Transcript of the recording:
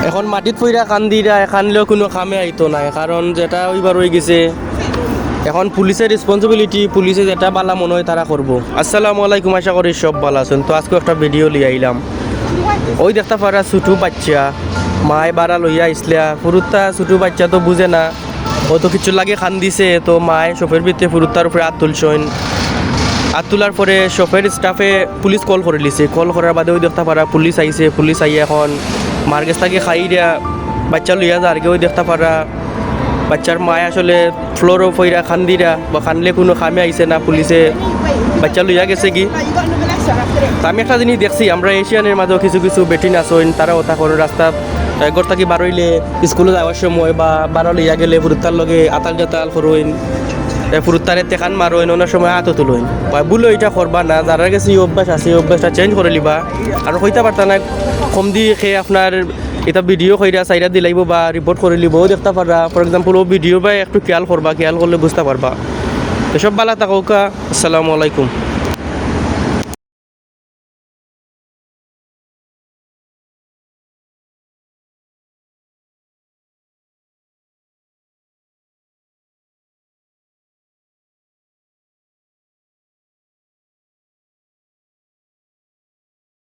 এখন মাটিত পইরা কান্দিরা কানলেও কোনো কামে আইতো নাই, কারণ যেটা ওইবার হয়ে গেছে। এখন পুলিশের রেসপন্সিবিলিটি, পুলিশে যেটা বালা মনে হয় তারা করবো। আসসালামু আলাইকুম, আশা করি সব ভালো আছেন। তো আজকে একটা ভিডিও লিয়ে আইলাম। ওই দেখতে পারা ছোটো বাচ্চা মায় বাড়া লইয়া আইসলা, ফুরুত্তা ছোটো বাচ্চা তো বুঝে না, ও তো কিছু লাগে খান দিছে। তো মায় শপের ভিতরে ফুরুত্তার উপরে হাত তুলছেন। হাত তোলার পরে শপের স্টাফে পুলিশ কল করে লিছে। কল করার বাদে ওই দেখতে পারা পুলিশ আইছে। পুলিশ আইয়া এখন মার্গেস তাকে খাই দিয়া বাচ্চা লইয়া যা আর কি। ওই দেখতে পারা বাচ্চার মায় আসলে ফ্লোরও ফইরা খান্দিরা বা খানলে কোনো খামে আইছে না, পুলিশে বাচ্চা লইয়া গেছে কি। তা আমি একটা জিনিস দেখছি, আমরা এশিয়ানের মাঝেও কিছু কিছু বেটিন আসেন, তারা ওটা করে রাস্তা ঘর থাকি বারইলে স্কুলে যাওয়ার সময় বা বারো লইয়া গেলে ফুরুত্তার লগে আতাল জাতাল করইন, ফুরুত্তারে তেখান মারইন, অনেক সময় হাতও তুলইন। বা বলো এটা করবা না, যারা গেছে এই অভ্যাস আছে এই অভ্যাসটা চেঞ্জ করে লিবা। আর হইতে পারতা না কম দিয়ে খেয়ে আপনার এটা ভিডিও কইরা সাইডা দিলাইব বা রিপোর্ট করে লিবও দেখতে পারবা। ফর এক্সাম্পল ও ভিডিও বা একটু খেয়াল করবা, খেয়াল করলে বুঝতে পারবা। এসব বালা থাকুকা। আসসালামু আলাইকুম।